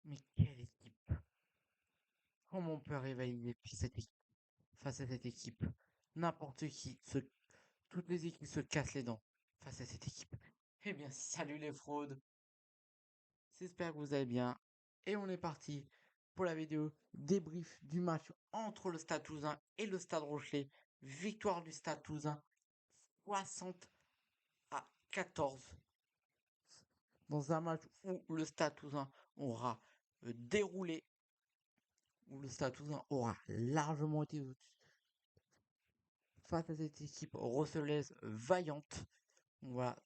Mais quelle équipe! Comment on peut rivaliser face à cette équipe? N'importe qui, toutes les équipes se cassent les dents face à cette équipe. Eh bien, salut les fraudes! J'espère que vous allez bien. Et on est parti pour la vidéo débrief du match entre le Stade Toulousain et le Stade Rochelet. Victoire du Stade Toulousain 60-14 dans un match où le Stade Toulousain aura déroulé, où le Stade Toulousain aura largement été face à cette équipe recelaise vaillante. Voilà,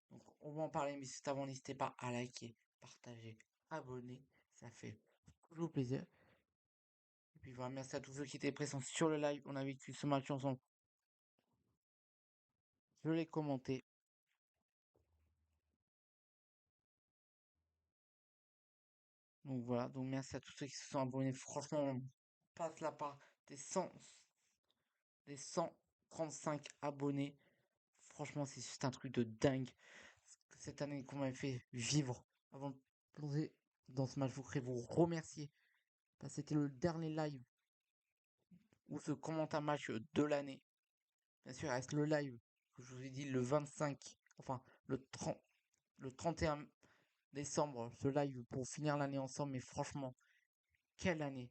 donc on va en parler, mais juste avant, n'hésitez pas à liker, partager, abonner, ça fait toujours plaisir. Et puis voilà, merci à tous ceux qui étaient présents sur le live. On a vécu ce match ensemble. Je l'ai commenté. Donc voilà, donc merci à tous ceux qui se sont abonnés. Franchement, on passe la part des 135 abonnés. Franchement, c'est juste un truc de dingue. Cette année qu'on m'avait fait vivre avant de plonger dans ce match, je voudrais vous remercier. Parce que c'était le dernier live où se commente un match de l'année. Bien sûr, il reste le live que je vous ai dit le 25, enfin le 31 décembre, ce live pour finir l'année ensemble. Mais franchement, quelle année!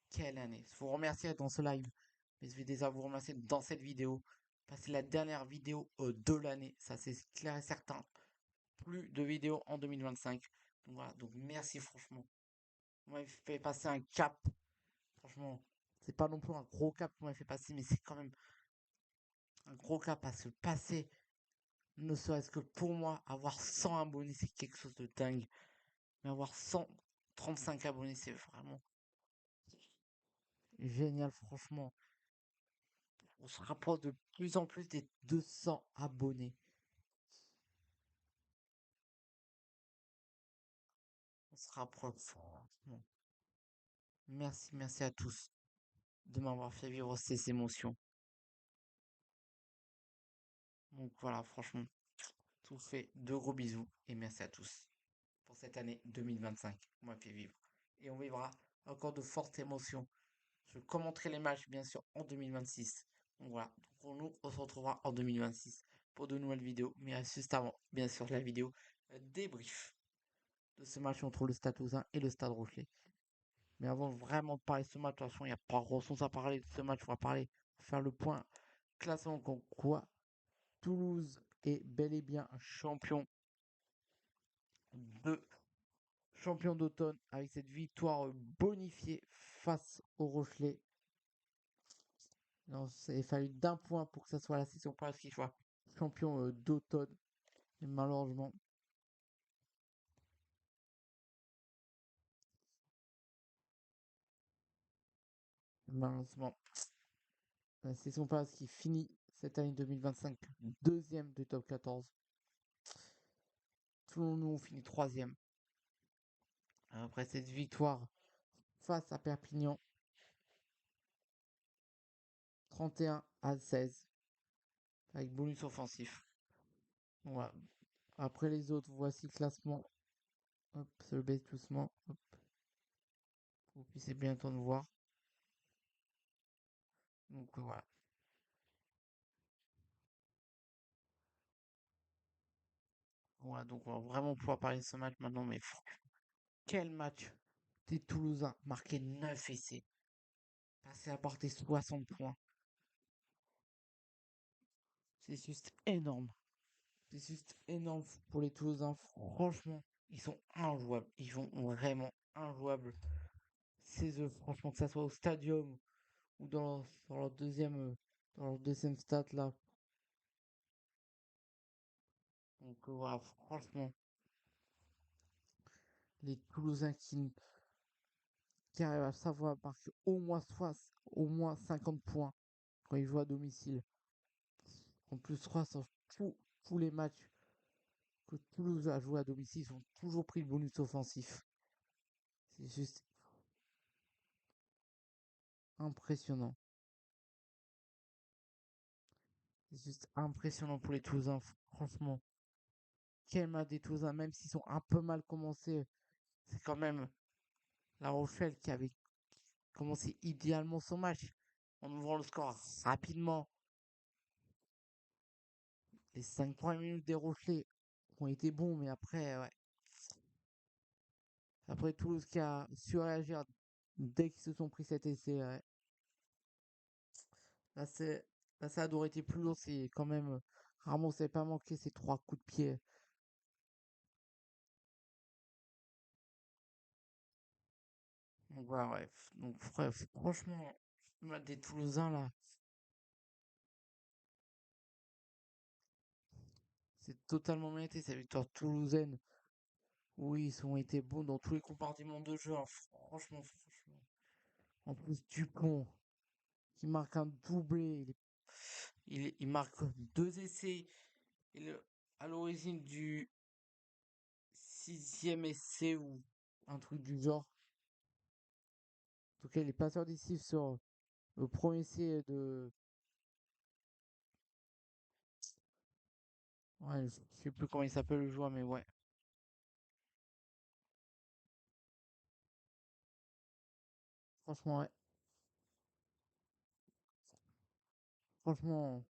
Quelle année! Je vous remercie dans ce live, mais je vais déjà vous remercier dans cette vidéo. Parce que c'est la dernière vidéo de l'année, ça c'est clair et certain. Plus de vidéos en 2025. Donc voilà, donc merci franchement. Vous m'avez fait passer un cap. Franchement, c'est pas non plus un gros cap qu'on m'avait fait passer, mais c'est quand même un gros cap à se passer. Ne serait-ce que pour moi, avoir 100 abonnés, c'est quelque chose de dingue. Mais avoir 135 abonnés, c'est vraiment génial, franchement. On se rapproche de plus en plus des 200 abonnés. On se rapproche, franchement. Merci, merci à tous de m'avoir fait vivre ces émotions. Donc voilà, franchement, tout fait de gros bisous et merci à tous pour cette année 2025 qu'on m'a fait vivre. Et on vivra encore de fortes émotions. Je commenterai les matchs, bien sûr, en 2026. Donc voilà, donc on se retrouvera en 2026 pour de nouvelles vidéos. Mais juste avant, bien sûr, la vidéo débrief de ce match entre le Stade Toulousain et le Stade Rochelet. Mais avant vraiment de parler de ce match, de toute façon, il n'y a pas grand chose à parler de ce match. On va faire le point classement comme quoi Toulouse est bel et bien de champion d'automne avec cette victoire bonifiée face au Rochelet. Non, il fallu d'un point pour que ça soit la session passe qui soit champion d'automne. Et malheureusement, la session passe qui finit cette année 2025 deuxième du top 14. Toulon, nous, on finit troisième. Après cette victoire face à Perpignan, 31-16, avec bonus offensif. Voilà. Après les autres, voici le classement. Hop, se baisse doucement. Hop. Vous puissiez bien entendre voir. Donc voilà. Voilà, donc on va vraiment pouvoir parler de ce match maintenant. Mais quel match des Toulousains, marqué 9 essais, passé à porter 60 points. C'est juste énorme. C'est juste énorme pour les Toulousains. Franchement, ils sont injouables. Ils sont vraiment injouables. C'est eux, franchement, que ça soit au stadium ou dans leur deuxième stade là. Donc voilà, franchement, les Toulousains qui arrivent à savoir marquer au moins 50 points quand ils jouent à domicile. En plus, 3 sur tous les matchs que Toulouse a joué à domicile, ils ont toujours pris le bonus offensif. C'est juste impressionnant. C'est juste impressionnant pour les Toulousains, franchement. Quel match des Toulousains, même s'ils sont un peu mal commencé c'est quand même La Rochelle qui avait commencé idéalement son match en ouvrant le score rapidement. Les 5 premières minutes des Rochelais ont été bons, mais après, ouais. Après Toulouse qui a su réagir dès qu'ils se sont pris cet essai, ouais. Là, c'est, là, ça aurait été plus lourd. C'est quand même. Ramos n'avait pas manqué ces 3 coups de pied. Donc, voilà, ouais. Donc, bref, franchement, le match des Toulousains, là, c'est totalement mérité. Cette victoire toulousaine, oui, ils ont été bons dans tous les compartiments de jeu, hein. Franchement. En plus, Dupont, qui marque un doublé. Il marque 2 essais. Il est à l'origine du 6e essai ou un truc du genre. En tout cas, il est passeur décisif sur le premier essai de. Ouais, je sais plus comment il s'appelle le joueur, mais ouais. Franchement, ouais. Franchement,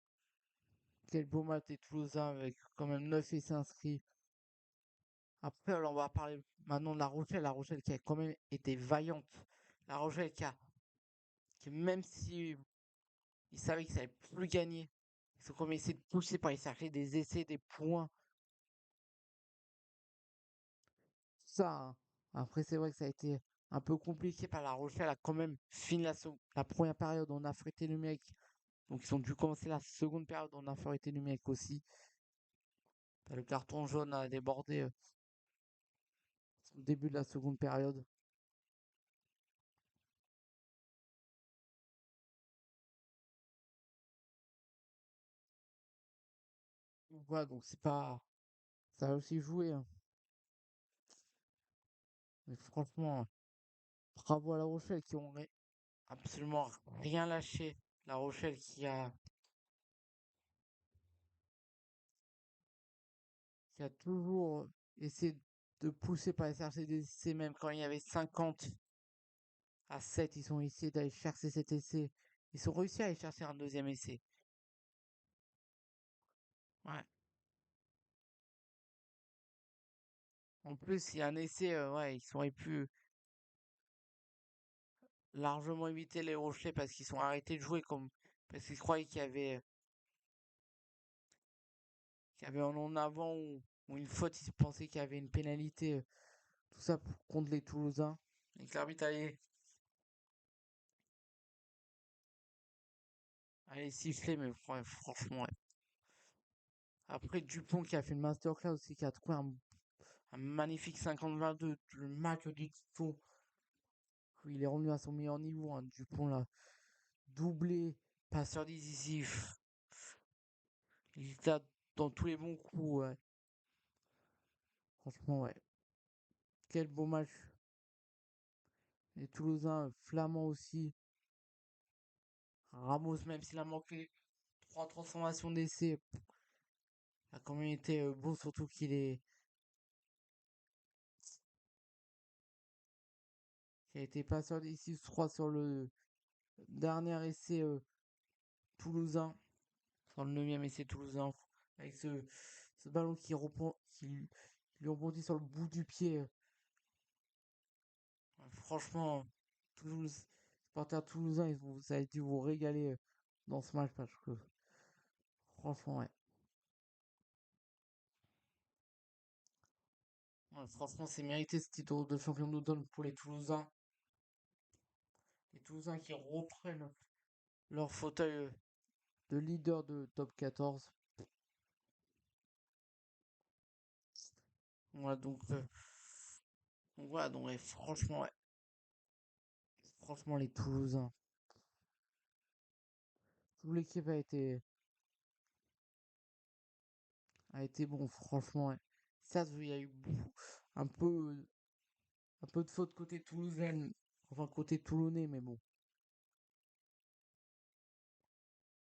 quel beau match des Toulousains avec quand même 9 essais inscrits. Après, alors, on va parler maintenant de La Rochelle. La Rochelle qui a quand même été vaillante. La Rochelle même si ils savaient qu'ils n'allaient plus gagner, ils ont quand même essayé de pousser par aller chercher des essais, des points, tout ça, hein. Après, c'est vrai que ça a été un peu compliqué par La Rochelle a quand même fini la première période en infériorité numérique. Donc, ils ont dû commencer la seconde période en infériorité numérique aussi. Le carton jaune a débordé au début de la seconde période. Donc, voilà, donc c'est pas. Ça a aussi joué, hein. Mais franchement, bravo à La Rochelle qui ont absolument rien lâché. La Rochelle qui a toujours essayé de pousser par les CRCDC, même quand il y avait 50-7, ils ont essayé d'aller chercher cet essai. Ils ont réussi à aller chercher un deuxième essai. Ouais. En plus, il y a un essai, ouais, ils auraient pu largement éviter les Rochelais parce qu'ils sont arrêtés de jouer parce qu'ils croyaient qu'il y avait un en avant ou une faute, ils pensaient qu'il y avait une pénalité, tout ça contre les Toulousains. Et que l'arbitre allait siffler, mais ouais, franchement, ouais. Après, Dupont qui a fait une masterclass aussi, qui a trouvé un magnifique 50-22, le match du Dupont. Il est revenu à son meilleur niveau, hein, Dupont là. Doublé, passeur décisif. Il était dans tous les bons coups, ouais. Franchement, ouais. Quel beau match. Les Toulousains, Flamands aussi. Ramos, même s'il a manqué 3 transformations d'essai, a quand même été beau, surtout qu'il a été passeur décisif 3 sur le dernier essai toulousain. Sur le 9e essai toulousain. Avec ce ballon qui lui rebondit sur le bout du pied. Ouais, franchement, Toulouse, supporters toulousains, ça a été vous régaler dans ce match parce que franchement, ouais. Ouais, franchement, c'est mérité ce titre de champion d'automne pour les Toulousains. Les Toulousains qui reprennent leur fauteuil de leader de top 14. Voilà, donc voilà, donc ouais, franchement, ouais. Franchement, les Toulousains. Toute l'équipe a été bon, franchement, ouais. Ça, il y a eu un peu, un peu de faute côté toulousaine, enfin côté toulonnais, mais bon.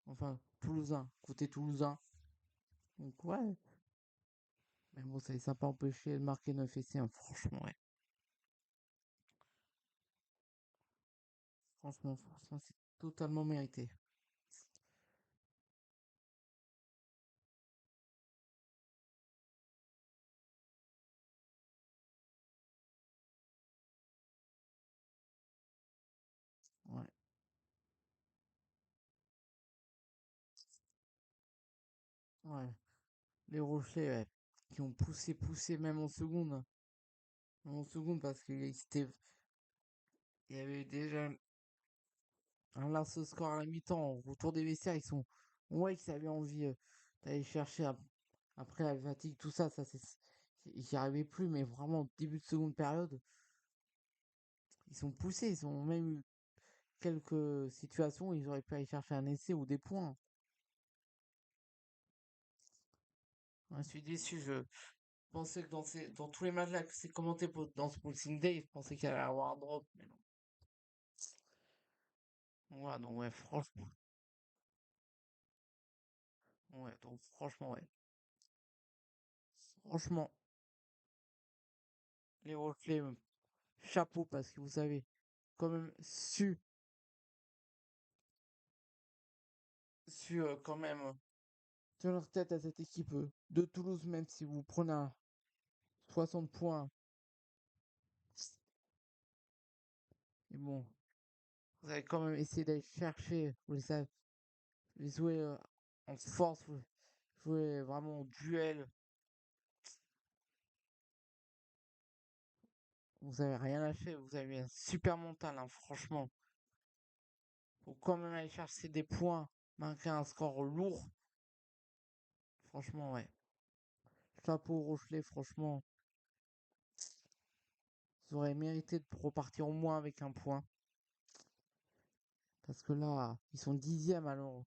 Enfin, toulousain, côté toulousain. Donc ouais. Mais bon, ça les a pas empêché de marquer 9 essais, hein, franchement, ouais. Franchement, c'est totalement mérité. Ouais, ouais. Les Rochelais, ouais, qui ont poussé même en seconde. Même en seconde parce il y avait déjà un lasso score à la mi-temps. Au retour des vestiaires, on voit qu'ils avaient envie d'aller chercher après la fatigue, tout ça, j'y arrivais plus, mais vraiment, début de seconde période, ils sont poussés, ils ont même eu quelques situations où ils auraient pu aller chercher un essai ou des points. Ouais, je suis déçu, je pensais que dans tous les matchs là que c'est commenté dans ce Boxing Day, je pensais qu'il allait y avoir un drop, mais non. Ouais, donc ouais, franchement, ouais. Franchement, les Rochelais, chapeau parce que vous avez quand même su quand même tenir tête à cette équipe de Toulouse, même si vous prenez un 60 points. Mais bon, vous avez quand même essayé d'aller chercher, les jouer en force, vous jouer vraiment au duel. Vous avez rien lâché, vous avez un super mental, hein, franchement. Faut quand même aller chercher des points, malgré un score lourd. Franchement, ouais. Chapeau aux Rochelais, franchement. Vous auriez mérité de repartir au moins avec un point. Parce que là, ils sont dixièmes alors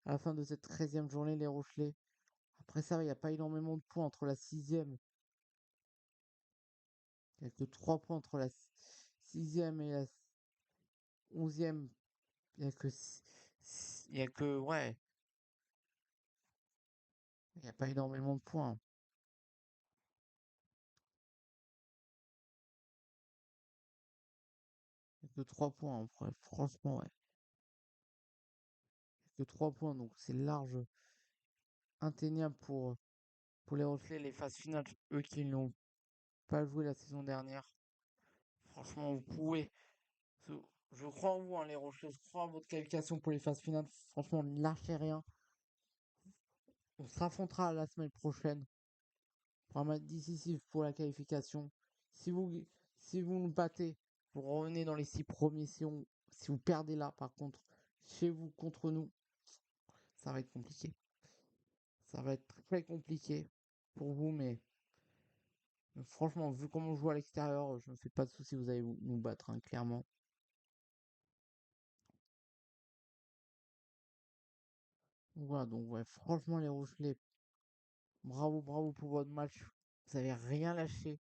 à la fin de cette 13e journée, les Rochelais. Après ça, il n'y a pas énormément de points entre la sixième. Il n'y a que 3 points entre la sixième et la 11e. Il n'y a que... Il y a que... Ouais, il n'y a pas énormément de points. Il n'y a que 3 points. Après, franchement, ouais. Il n'y a que 3 points. Donc c'est large, atteignable pour les Rochelais. Les phases finales, eux qui n'ont pas joué la saison dernière. Franchement, vous pouvez. Je, je crois en vous, hein, les Rochelais. Je crois en votre qualification pour les phases finales. Franchement, ne lâchez rien. On se raffrontera la semaine prochaine pour un match décisif pour la qualification. Si vous, si vous nous battez, vous revenez dans les 6 premiers. Si vous perdez là, par contre, chez vous contre nous, ça va être compliqué. Ça va être très compliqué pour vous, mais franchement, vu comment on joue à l'extérieur, je ne me fais pas de soucis, vous allez nous battre, hein, clairement. Voilà, donc ouais, franchement, les Rochelais, bravo, bravo pour votre match. Vous avez rien lâché,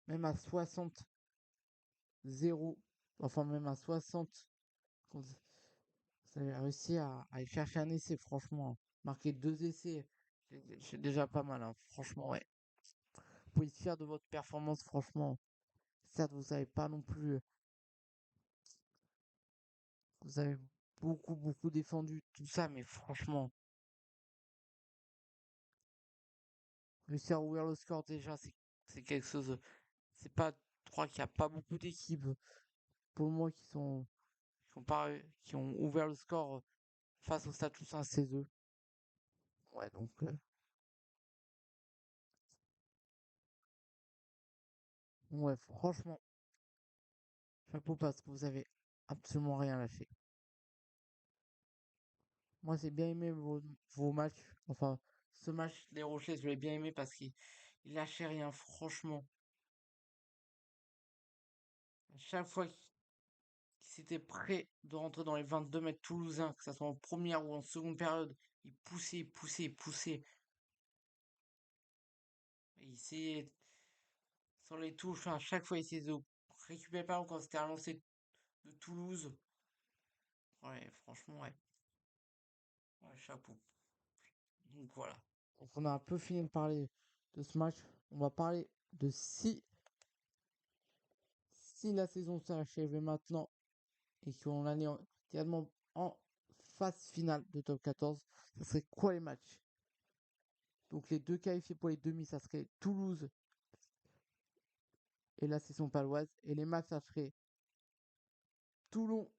même à 60-0, enfin même à 60, quand vous avez réussi à aller chercher un essai, franchement. Marquer 2 essais, c'est déjà pas mal, hein, franchement, ouais. Vous pouvez être fier de votre performance, franchement. Certes, vous n'avez pas non plus, vous avez beaucoup défendu tout ça, mais franchement, réussir à ouvrir le score déjà, c'est quelque chose. C'est pas, je crois qu'il n'y a pas beaucoup d'équipes pour le moment qui ont ouvert le score face au Stade Toussaint 16. Ouais, donc, ouais, franchement, chapeau parce que vous avez absolument rien lâché. Moi, j'ai bien aimé vos matchs. Enfin, ce match, les Rochers, je l'ai bien aimé parce qu'il lâchait rien, franchement. À chaque fois qu'il s'était prêt de rentrer dans les 22 mètres toulousains, que ce soit en première ou en seconde période, il poussait. Il essayait sur les touches, enfin, à chaque fois, il essayait de récupérer pas quand c'était un lancer de Toulouse. Ouais, franchement, ouais. Ouais, chapeau. Donc voilà. Donc on a un peu fini de parler de ce match. On va parler de si la saison s'achève maintenant. et qu'on allait directement en phase finale de top 14, ça serait quoi les matchs? Donc les deux qualifiés pour les demi, ça serait Toulouse et la session paloise. Et les matchs, ça serait Toulon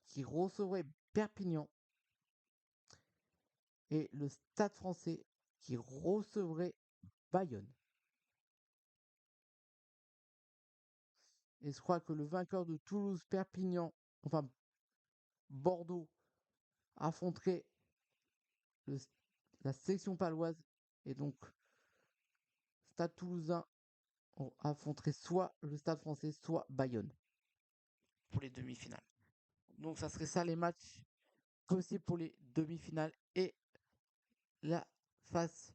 qui recevrait Perpignan et le Stade français qui recevrait Bayonne. Et je crois que le vainqueur de Toulouse-Perpignan, enfin Bordeaux, affronterait le- la section paloise. Et donc, Stade toulousain affronterait soit le Stade français, soit Bayonne pour les demi-finales. Donc, ça serait ça les matchs possibles pour les demi-finales et la phase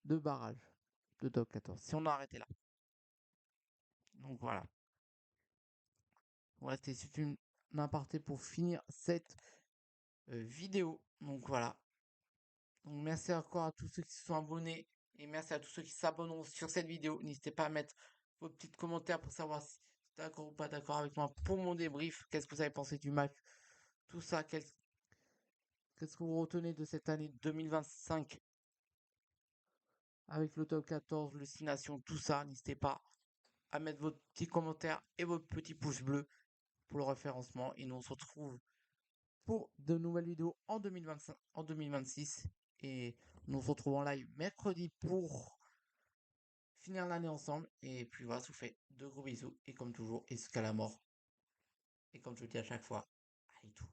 de barrage de top 14. Si on a arrêté là. Donc voilà. Voilà, c'était une aparté pour finir cette vidéo. Donc voilà. Donc merci encore à tous ceux qui se sont abonnés et merci à tous ceux qui s'abonneront sur cette vidéo. N'hésitez pas à mettre vos petits commentaires pour savoir si vous êtes d'accord ou pas d'accord avec moi pour mon débrief. Qu'est-ce que vous avez pensé du match? Tout ça, qu'est-ce que vous retenez de cette année 2025 avec le top 14, le 6 Nations, tout ça. N'hésitez pas à mettre votre petit commentaire et votre petit pouce bleu pour le référencement. Et nous on se retrouve pour de nouvelles vidéos en 2025, en 2026. Et nous on se retrouve en live mercredi pour finir l'année ensemble. Et puis voilà, ça vous fait de gros bisous. Et comme toujours, et jusqu'à la mort. Et comme je le dis à chaque fois, allez tout.